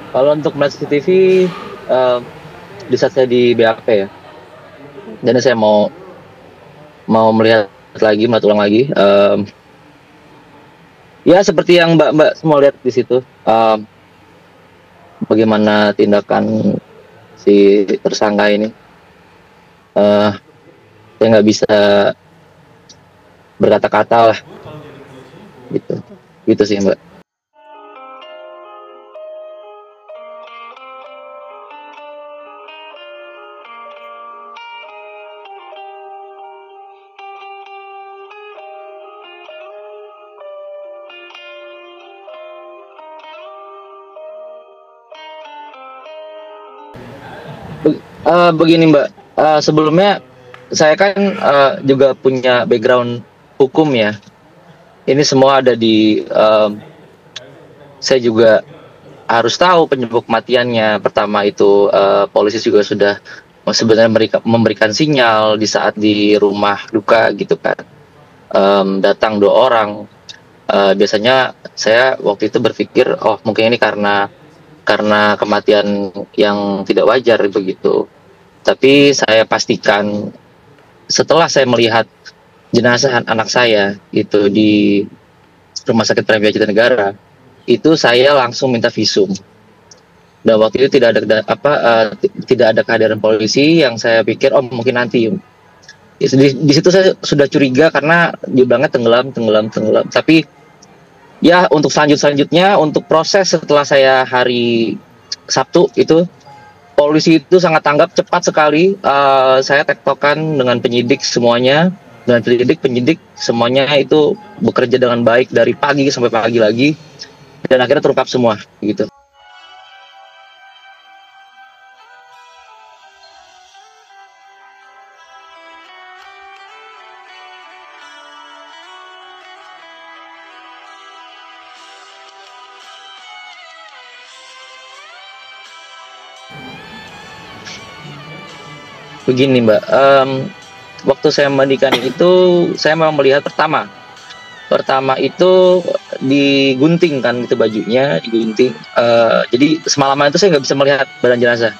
Kalau untuk melihat CCTV, di saat saya di BAP ya, dan saya mau mau melihat melihat ulang lagi. Ya seperti yang Mbak semua lihat di situ, bagaimana tindakan si tersangka ini. Eh, saya nggak bisa berkata-kata lah, gitu. Gitu sih Mbak. Begini Mbak, sebelumnya saya kan juga punya background hukum ya. Ini semua ada di, saya juga harus tahu penyebab kematiannya. Pertama itu polisi juga sudah sebenarnya memberikan sinyal di saat di rumah duka gitu kan. Datang dua orang. Biasanya saya waktu itu berpikir, oh mungkin ini karena kematian yang tidak wajar begitu. Tapi saya pastikan setelah saya melihat jenazah anak saya itu di Rumah Sakit Premier Jatinegara, itu saya langsung minta visum. Dan waktu itu tidak ada kehadiran polisi, yang saya pikir oh mungkin nanti. Di situ saya sudah curiga karena dibilangnya tenggelam, tenggelam, tenggelam. Tapi ya untuk selanjutnya untuk proses setelah saya hari Sabtu itu, polisi itu sangat tanggap, cepat sekali. Saya tektokan dengan penyidik semuanya, dengan penyidik semuanya itu bekerja dengan baik dari pagi sampai pagi lagi, dan akhirnya terungkap semua gitu. Begini Mbak, waktu saya memandikan itu saya memang melihat pertama itu digunting kan, itu bajunya digunting. Jadi semalaman itu saya nggak bisa melihat badan jenazah.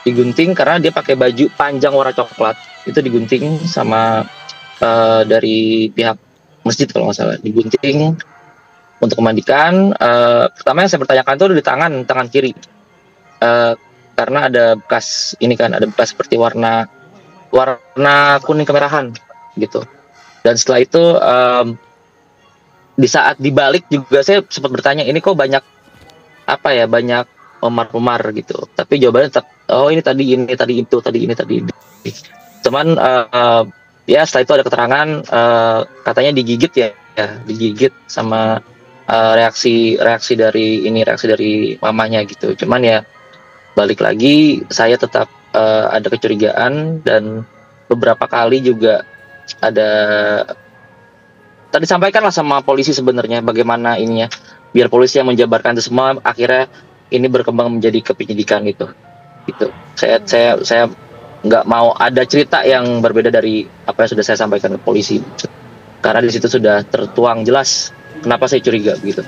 Digunting karena dia pakai baju panjang warna coklat, itu digunting sama dari pihak masjid kalau nggak salah, digunting untuk memandikan. Pertama yang saya bertanyakan itu di tangan tangan kiri. Eh, karena ada bekas ini kan, ada bekas seperti warna warna kuning kemerahan gitu. Dan setelah itu, di saat dibalik juga saya sempat bertanya, ini kok banyak apa ya, banyak memar-memar gitu. Tapi jawabannya tetap, oh ini tadi itu, tadi ini tadi ini. Cuman ya setelah itu ada keterangan, katanya digigit ya, digigit sama reaksi dari mamanya gitu. Cuman ya balik lagi saya tetap ada kecurigaan, dan beberapa kali juga ada tadi sampaikan lah sama polisi sebenarnya bagaimana ininya, biar polisi yang menjabarkan itu semua, akhirnya ini berkembang menjadi kepenyidikan gitu. Gitu. Saya nggak mau ada cerita yang berbeda dari apa yang sudah saya sampaikan ke polisi, karena di situ sudah tertuang jelas kenapa saya curiga gitu.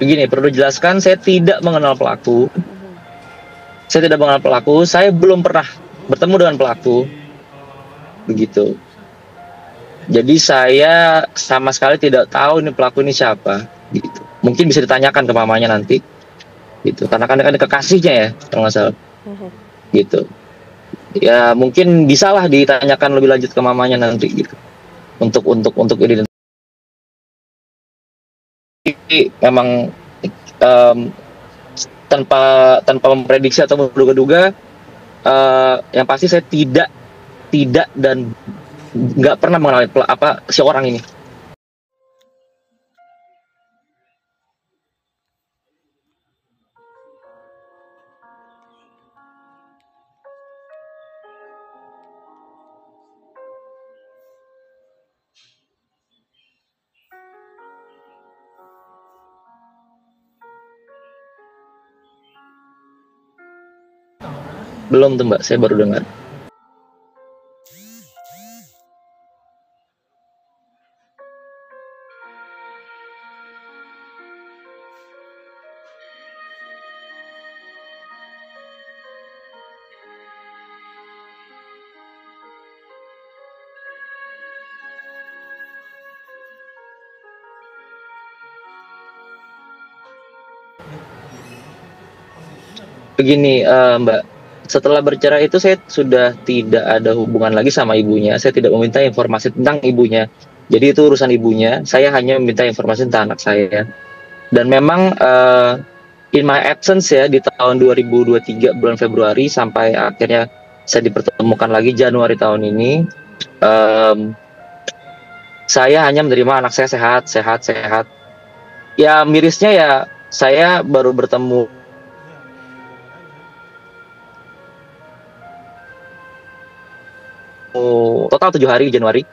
Begini, perlu dijelaskan, saya tidak mengenal pelaku. Saya tidak mengenal pelaku, saya belum pernah bertemu dengan pelaku, begitu. Jadi saya sama sekali tidak tahu ini pelaku ini siapa, gitu. Mungkin bisa ditanyakan ke mamanya nanti, gitu. Karena kan kekasihnya ya, kalau nggak salah, gitu. Ya mungkin bisalah ditanyakan lebih lanjut ke mamanya nanti, gitu. Untuk ini memang, um, tanpa tanpa memprediksi atau menduga-duga, yang pasti saya tidak dan nggak pernah mengenal apa si orang ini. Belum tuh Mbak, saya baru dengar. Begini, Mbak, setelah bercerai itu saya sudah tidak ada hubungan lagi sama ibunya. Saya tidak meminta informasi tentang ibunya. Jadi itu urusan ibunya. Saya hanya meminta informasi tentang anak saya. Dan memang in my absence ya di tahun 2023 bulan Februari sampai akhirnya saya dipertemukan lagi Januari tahun ini. em, saya hanya menerima anak saya sehat, sehat, sehat. Ya mirisnya ya saya baru bertemu total 7 hari di Januari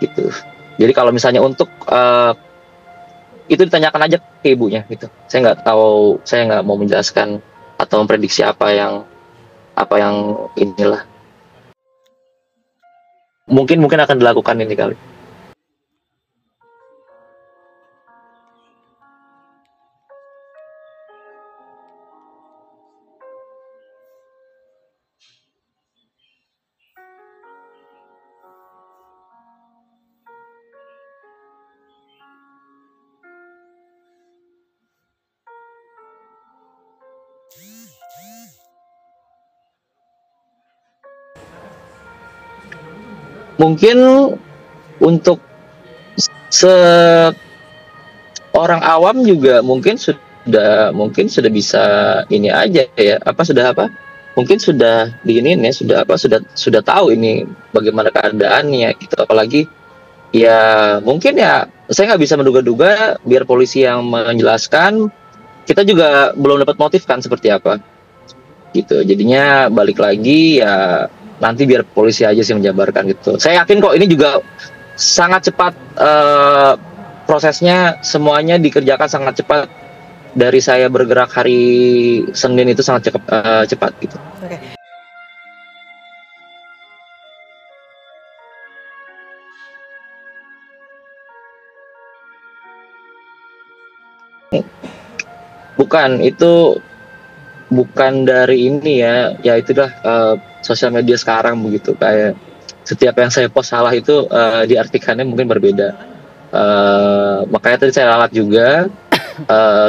gitu. Jadi kalau misalnya untuk itu ditanyakan aja ke ibunya gitu. Saya nggak tahu, saya nggak mau menjelaskan atau memprediksi apa yang inilah. Mungkin mungkin akan dilakukan ini kali. Mungkin untuk seorang awam juga mungkin sudah bisa ini aja ya apa sudah apa mungkin sudah diinin ya sudah tahu ini bagaimana keadaannya gitu apalagi ya mungkin ya saya nggak bisa menduga-duga biar polisi yang menjelaskan kita juga belum dapat motif kan seperti apa gitu jadinya balik lagi ya nanti biar polisi aja sih menjabarkan gitu saya yakin kok ini juga sangat cepat prosesnya semuanya dikerjakan sangat cepat dari saya bergerak hari Senin itu sangat cepat gitu. Oke. Bukan itu bukan dari ini ya itulah sosial media sekarang begitu kayak setiap yang saya post salah itu diartikannya mungkin berbeda. Makanya tadi saya ralat juga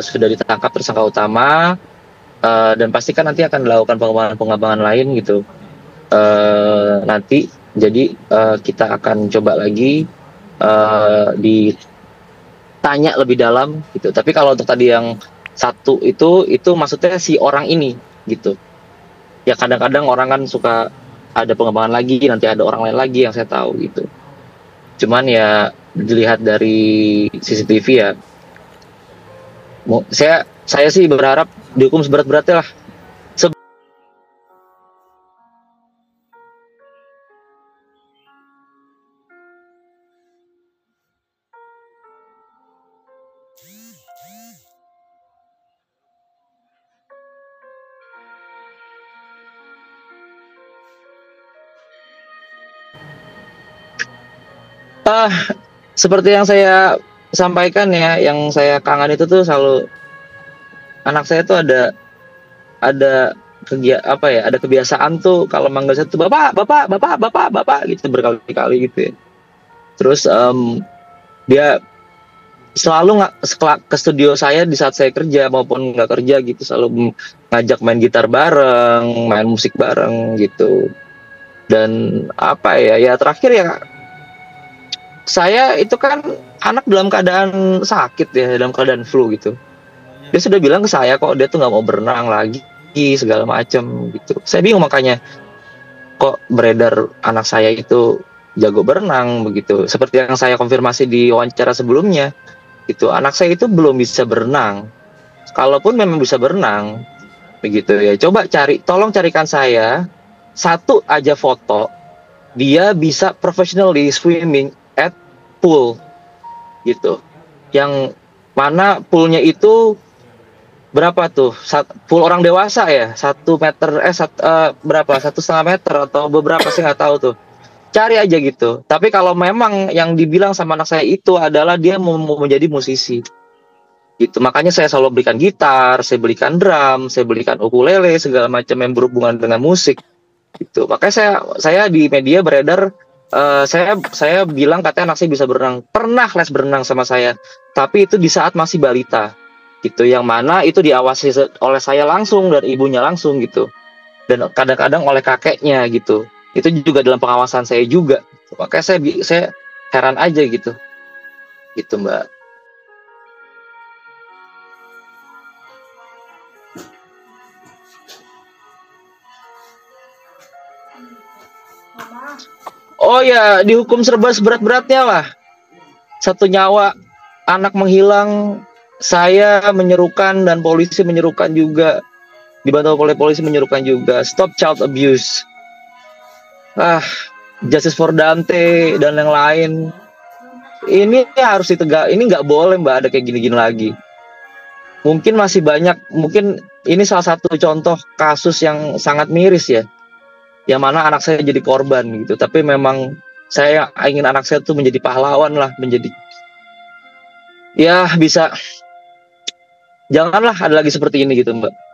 sudah ditangkap tersangka utama dan pastikan nanti akan dilakukan pengembangan lain gitu nanti jadi kita akan coba lagi ditanya lebih dalam gitu tapi kalau untuk tadi yang satu itu maksudnya si orang ini gitu ya kadang-kadang orang kan suka ada pengembangan lagi nanti ada orang lain lagi yang saya tahu gitu cuman ya dilihat dari CCTV ya saya sih berharap dihukum seberat-beratnya lah. Seperti yang saya sampaikan ya, yang saya kangen itu tuh selalu anak saya tuh ada ada kebiasaan tuh kalau manggil saya tuh bapak, bapak, bapak, bapak, bapak gitu berkali-kali gitu ya. Terus dia selalu nggak ke studio saya di saat saya kerja maupun nggak kerja gitu selalu ngajak main gitar bareng, main musik bareng gitu. Dan apa ya terakhir ya saya itu kan anak dalam keadaan sakit ya, dalam keadaan flu gitu. Dia sudah bilang ke saya kok dia tuh nggak mau berenang lagi segala macam gitu. Saya bingung makanya kok beredar anak saya itu jago berenang begitu. Seperti yang saya konfirmasi di wawancara sebelumnya, itu anak saya itu belum bisa berenang. Kalaupun memang bisa berenang, begitu ya. Coba tolong carikan saya satu aja foto dia bisa professionally swimming at pool gitu. Yang mana poolnya itu berapa tuh? Full orang dewasa ya? 1 meter, berapa? 1,5 meter atau beberapa sih nggak tahu tuh. Cari aja gitu. Tapi kalau memang yang dibilang sama anak saya itu adalah dia mau menjadi musisi gitu. Makanya saya selalu belikan gitar, saya belikan drum, saya belikan ukulele, segala macam yang berhubungan dengan musik gitu. Makanya saya di media beredar, saya bilang katanya anak saya bisa berenang, pernah les berenang sama saya, tapi itu di saat masih balita gitu, yang mana itu diawasi oleh saya langsung dan ibunya langsung gitu, dan kadang-kadang oleh kakeknya gitu. Itu juga dalam pengawasan saya juga. Makanya saya heran aja gitu, gitu Mbak. Oh ya, dihukum serba seberat-beratnya lah. 1 nyawa anak menghilang, saya menyerukan dan polisi menyerukan juga, dibantu oleh polisi menyerukan juga, stop child abuse. Justice for Dante dan yang lain. Ini harus ditegak, ini nggak boleh Mbak ada kayak gini-gini lagi. Mungkin masih banyak, mungkin ini salah satu contoh kasus yang sangat miris ya, yang mana anak saya jadi korban gitu. Tapi memang saya ingin anak saya tuh menjadi pahlawan lah, menjadi, ya bisa, janganlah ada lagi seperti ini gitu Mbak.